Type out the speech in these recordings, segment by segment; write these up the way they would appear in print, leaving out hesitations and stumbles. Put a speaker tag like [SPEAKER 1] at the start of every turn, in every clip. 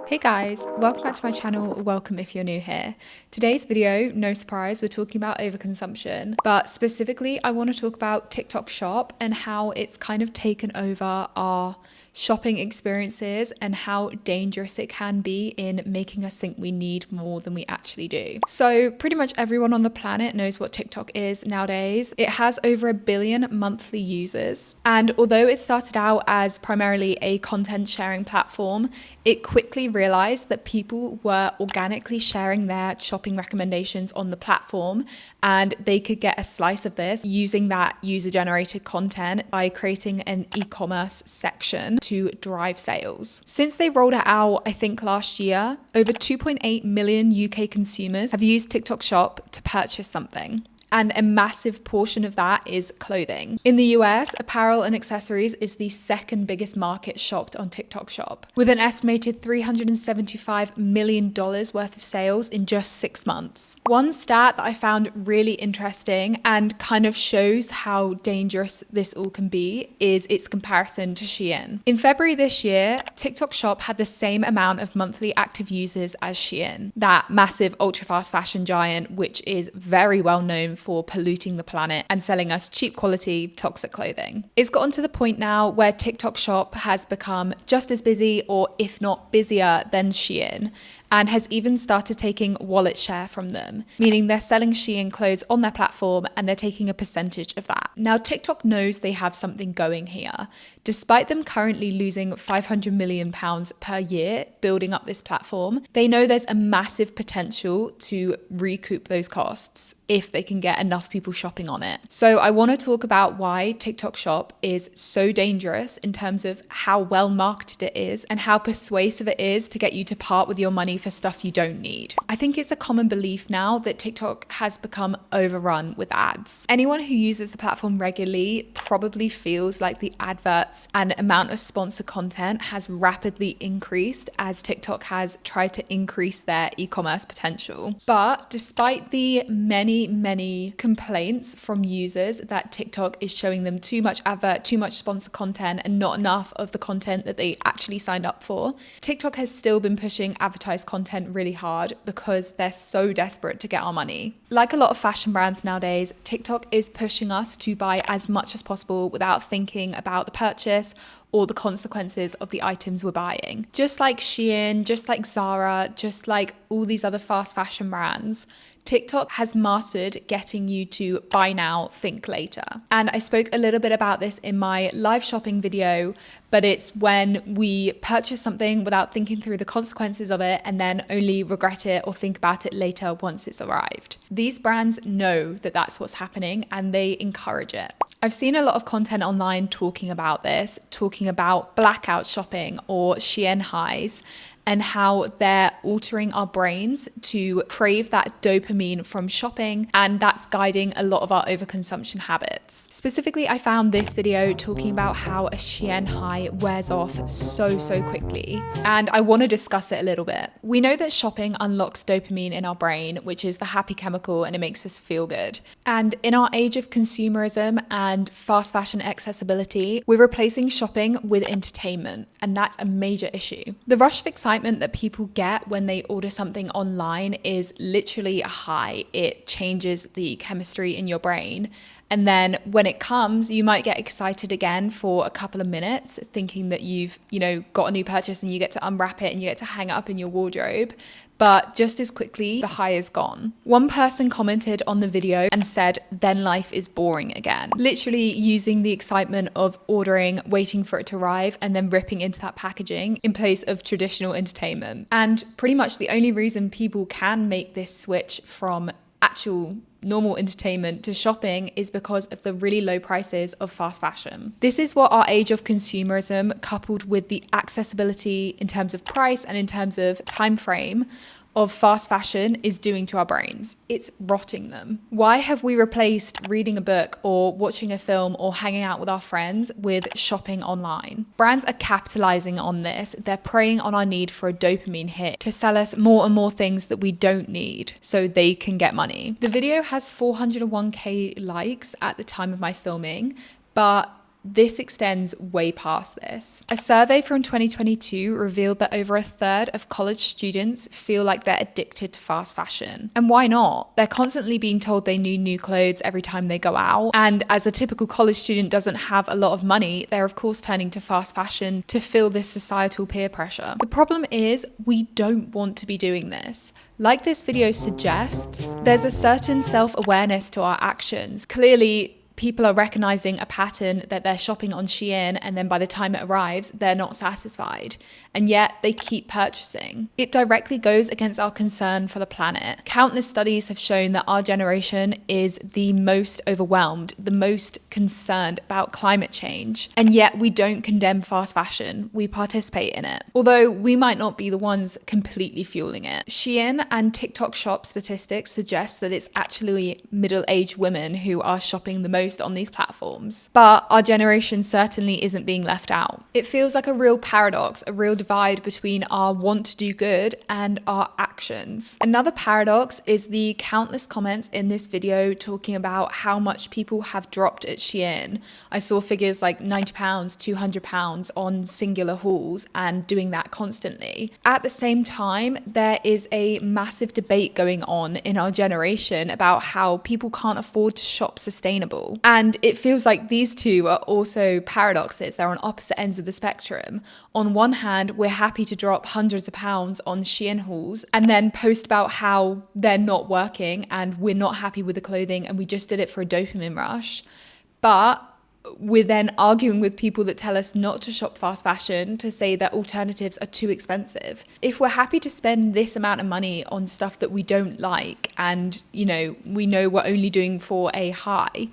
[SPEAKER 1] Hey guys, welcome back to my channel. Welcome if you're new here. Today's video, no surprise, we're talking about overconsumption, but specifically I want to talk about TikTok Shop and how it's kind of taken over our shopping experiences and how dangerous it can be in making us think we need more than we actually do. So pretty much everyone on the planet knows what TikTok is nowadays. It has over 1 billion monthly users. And although it started out as primarily a content sharing platform, it quickly realized that people were organically sharing their shopping recommendations on the platform, and they could get a slice of this using that user-generated content by creating an e-commerce section to drive sales. Since they rolled it out, I think last year, over 2.8 million UK consumers have used TikTok Shop to purchase something. And a massive portion of that is clothing. In the US, apparel and accessories is the second biggest market shopped on TikTok Shop, with an estimated $375 million worth of sales in just 6 months. One stat that I found really interesting and kind of shows how dangerous this all can be is its comparison to Shein. In February this year, TikTok Shop had the same amount of monthly active users as Shein, that massive ultra-fast fashion giant, which is very well known for polluting the planet and selling us cheap quality, toxic clothing. It's gotten to the point now where TikTok Shop has become just as busy, or if not busier, than Shein, and has even started taking wallet share from them, meaning they're selling Shein clothes on their platform and they're taking a percentage of that. Now, TikTok knows they have something going here. Despite them currently losing £500 million per year building up this platform, they know there's a massive potential to recoup those costs if they can get enough people shopping on it. So I want to talk about why TikTok Shop is so dangerous in terms of how well marketed it is and how persuasive it is to get you to part with your money for stuff you don't need. I think it's a common belief now that TikTok has become overrun with ads. Anyone who uses the platform regularly probably feels like the adverts and amount of sponsored content has rapidly increased as TikTok has tried to increase their e-commerce potential. But despite the many complaints from users that TikTok is showing them too much advert, too much sponsored content, and not enough of the content that they actually signed up for, TikTok has still been pushing advertised content really hard because they're so desperate to get our money. Like a lot of fashion brands nowadays, TikTok is pushing us to buy as much as possible without thinking about the purchase or the consequences of the items we're buying. Just like Shein, just like Zara, just like all these other fast fashion brands, TikTok has mastered getting you to buy now, think later. And I spoke a little bit about this in my live shopping video, but it's when we purchase something without thinking through the consequences of it and then only regret it or think about it later once it's arrived. These brands know that that's what's happening and they encourage it. I've seen a lot of content online talking about this, talking about blackout shopping or Shein highs, and how they're altering our brains to crave that dopamine from shopping, and that's guiding a lot of our overconsumption habits. Specifically, I found this video talking about how a Shein high wears off so quickly, and I want to discuss it a little bit. We know that shopping unlocks dopamine in our brain, which is the happy chemical, and it makes us feel good. And in our age of consumerism and fast fashion accessibility, we're replacing shopping with entertainment, and that's a major issue. The rush of excitement that people get when they order something online is literally a high. It changes the chemistry in your brain. And then when it comes, you might get excited again for a couple of minutes, thinking that you've, got a new purchase and you get to unwrap it and you get to hang it up in your wardrobe. But just as quickly, the high is gone. One person commented on the video and said, then life is boring again. Literally using the excitement of ordering, waiting for it to arrive, and then ripping into that packaging in place of traditional entertainment. And pretty much the only reason people can make this switch from actual normal entertainment to shopping is because of the really low prices of fast fashion. This is what our age of consumerism, coupled with the accessibility in terms of price and in terms of time frame of fast fashion, is doing to our brains. It's rotting them. Why have we replaced reading a book or watching a film or hanging out with our friends with shopping online? Brands are capitalizing on this. They're preying on our need for a dopamine hit to sell us more and more things that we don't need so they can get money. The video has 401k likes at the time of my filming, but this extends way past this. A survey from 2022 revealed that over a third of college students feel like they're addicted to fast fashion. And why not? They're constantly being told they need new clothes every time they go out. And as a typical college student doesn't have a lot of money, they're of course turning to fast fashion to fill this societal peer pressure. The problem is we don't want to be doing this. Like this video suggests, there's a certain self-awareness to our actions. Clearly, people are recognizing a pattern that they're shopping on Shein, and then by the time it arrives, they're not satisfied. And yet they keep purchasing. It directly goes against our concern for the planet. Countless studies have shown that our generation is the most overwhelmed, the most concerned about climate change. And yet we don't condemn fast fashion, we participate in it. Although we might not be the ones completely fueling it. Shein and TikTok shop statistics suggest that it's actually middle-aged women who are shopping the most on these platforms. But our generation certainly isn't being left out. It feels like a real paradox, a real divide between our want to do good and our actions. Another paradox is the countless comments in this video talking about how much people have dropped at Shein. I saw figures like £90, £200 on singular hauls and doing that constantly. At the same time, there is a massive debate going on in our generation about how people can't afford to shop sustainable. And it feels like these two are also paradoxes. They're on opposite ends of the spectrum. On one hand, we're happy to drop hundreds of pounds on Shein hauls and then post about how they're not working and we're not happy with the clothing and we just did it for a dopamine rush. But we're then arguing with people that tell us not to shop fast fashion, to say that alternatives are too expensive. If we're happy to spend this amount of money on stuff that we don't like and, we know we're only doing for a high,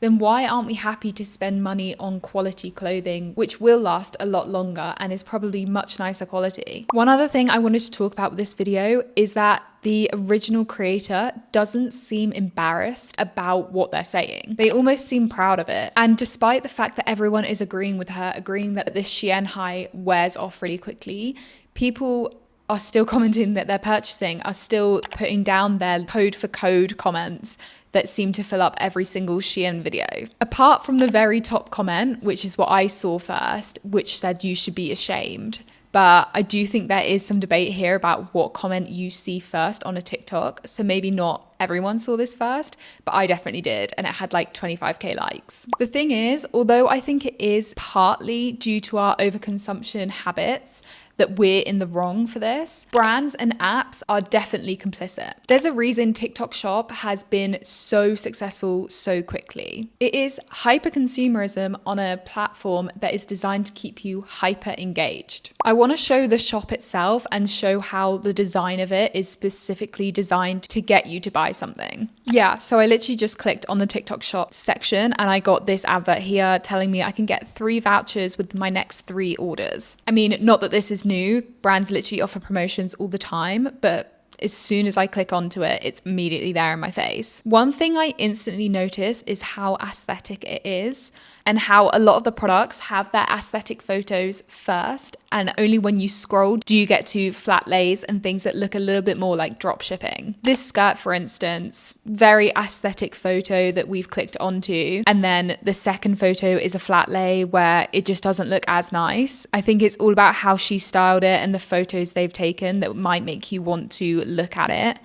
[SPEAKER 1] then why aren't we happy to spend money on quality clothing, which will last a lot longer and is probably much nicer quality? One other thing I wanted to talk about with this video is that the original creator doesn't seem embarrassed about what they're saying. They almost seem proud of it. And despite the fact that everyone is agreeing with her, agreeing that this Shein high wears off really quickly, people are still commenting that they're purchasing, are still putting down their code for code comments that seem to fill up every single Shein video. Apart from the very top comment, which is what I saw first, which said you should be ashamed. But I do think there is some debate here about what comment you see first on a TikTok. So maybe not everyone saw this first, but I definitely did. And it had like 25k likes. The thing is, although I think it is partly due to our overconsumption habits, that we're in the wrong for this, brands and apps are definitely complicit. There's a reason TikTok Shop has been so successful so quickly. It is hyper-consumerism on a platform that is designed to keep you hyper engaged. I want to show the shop itself and show how the design of it is specifically designed to get you to buy something. Yeah, so I literally just clicked on the TikTok Shop section and I got this advert here telling me I can get 3 vouchers with my next 3 orders. I mean, not that this is new, brands literally offer promotions all the time, but as soon as I click onto it, it's immediately there in my face. One thing I instantly notice is how aesthetic it is and how a lot of the products have their aesthetic photos first, and only when you scroll do you get to flat lays and things that look a little bit more like drop shipping. This skirt, for instance, very aesthetic photo that we've clicked onto, and then the second photo is a flat lay where it just doesn't look as nice. I think it's all about how she styled it and the photos they've taken that might make you want to look at it.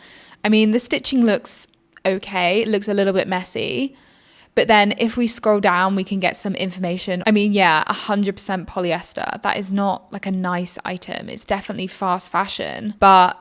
[SPEAKER 1] I mean, the stitching looks okay, it looks a little bit messy. But then if we scroll down, we can get some information. I mean, yeah, 100% polyester. That is not like a nice item. It's definitely fast fashion. But,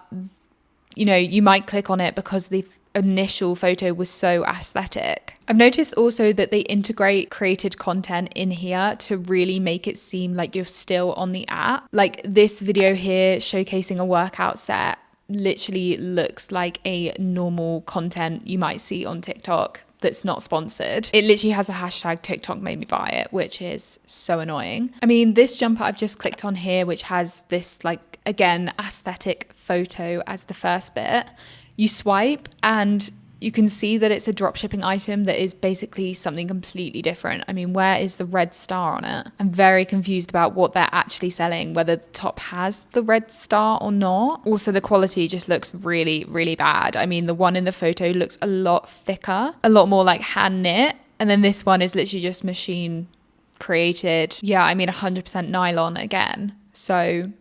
[SPEAKER 1] you might click on it because the initial photo was so aesthetic. I've noticed also that they integrate created content in here to really make it seem like you're still on the app. Like this video here showcasing a workout set literally looks like a normal content you might see on TikTok that's not sponsored. It literally has a hashtag TikTok made me buy it, which is so annoying. I mean, this jumper I've just clicked on here, which has this again, aesthetic photo as the first bit. You swipe and you can see that it's a dropshipping item that is basically something completely different. I mean, where is the red star on it? I'm very confused about what they're actually selling, whether the top has the red star or not. Also, the quality just looks really, really bad. I mean, the one in the photo looks a lot thicker, a lot more like hand knit. And then this one is literally just machine created, yeah, I mean 100% nylon again. So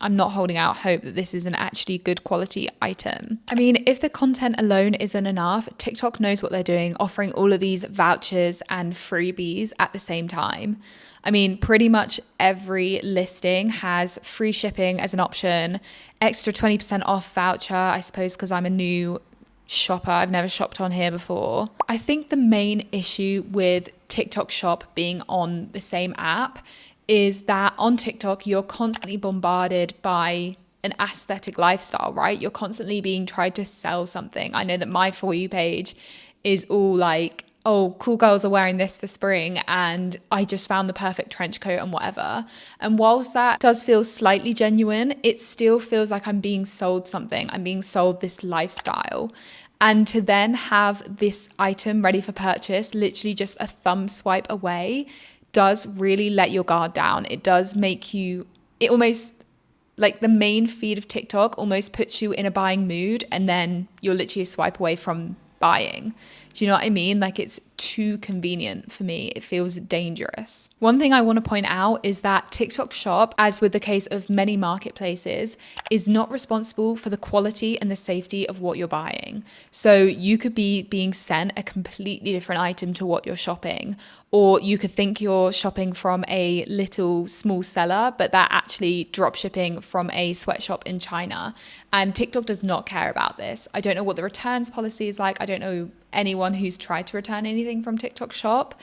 [SPEAKER 1] I'm not holding out hope that this is an actually good quality item. I mean, if the content alone isn't enough, TikTok knows what they're doing, offering all of these vouchers and freebies at the same time. I mean, pretty much every listing has free shipping as an option, extra 20% off voucher, I suppose because I'm a new shopper. I've never shopped on here before. I think the main issue with TikTok Shop being on the same app is that on TikTok, you're constantly bombarded by an aesthetic lifestyle, right? You're constantly being tried to sell something. I know that my For You page is all like, oh, cool girls are wearing this for spring and I just found the perfect trench coat and whatever. And whilst that does feel slightly genuine, it still feels like I'm being sold something. I'm being sold this lifestyle. And to then have this item ready for purchase, literally just a thumb swipe away, does really let your guard down. It does make you, it almost, like the main feed of TikTok almost puts you in a buying mood and then you're literally a swipe away from buying. Do you know what I mean? Like it's too convenient for me. It feels dangerous. One thing I want to point out is that TikTok Shop, as with the case of many marketplaces, is not responsible for the quality and the safety of what you're buying. So you could be being sent a completely different item to what you're shopping, or you could think you're shopping from a little small seller, but they're actually drop shipping from a sweatshop in China. And TikTok does not care about this. I don't know what the returns policy is like. I don't know anyone who's tried to return anything from TikTok Shop,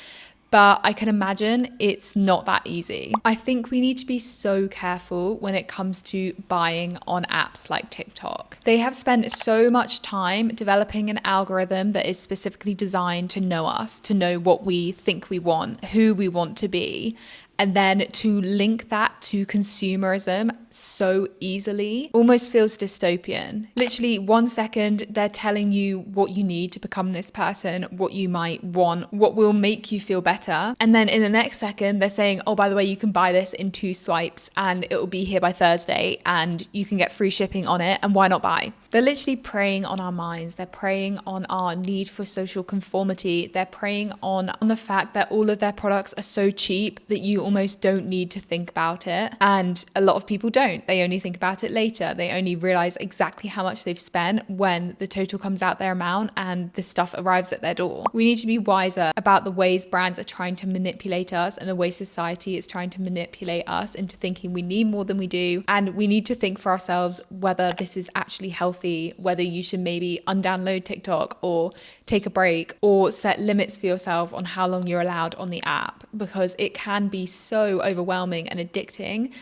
[SPEAKER 1] but I can imagine it's not that easy. I think we need to be so careful when it comes to buying on apps like TikTok. They have spent so much time developing an algorithm that is specifically designed to know us, to know what we think we want, who we want to be, and then to link that to consumerism so easily almost feels dystopian. Literally 1 second, they're telling you what you need to become this person, what you might want, what will make you feel better. And then in the next second, they're saying, oh, by the way, you can buy this in 2 swipes and it will be here by Thursday and you can get free shipping on it. And why not buy? They're literally preying on our minds. They're preying on our need for social conformity. They're preying on the fact that all of their products are so cheap that you almost don't need to think about it. And a lot of people don't. They only think about it later. They only realize exactly how much they've spent when the total comes out their amount and the stuff arrives at their door. We need to be wiser about the ways brands are trying to manipulate us and the way society is trying to manipulate us into thinking we need more than we do. And we need to think for ourselves whether this is actually healthy, whether you should maybe undownload TikTok or take a break or set limits for yourself on how long you're allowed on the app, because it can be so overwhelming and addicting.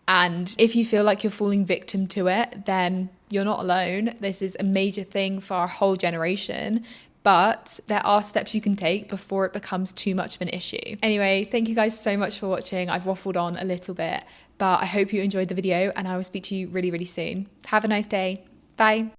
[SPEAKER 1] And if you feel like you're falling victim to it, then you're not alone. This is a major thing for our whole generation. But there are steps you can take before it becomes too much of an issue. Anyway, thank you guys so much for watching. I've waffled on a little bit, but I hope you enjoyed the video and I will speak to you really, really soon. Have a nice day. Bye.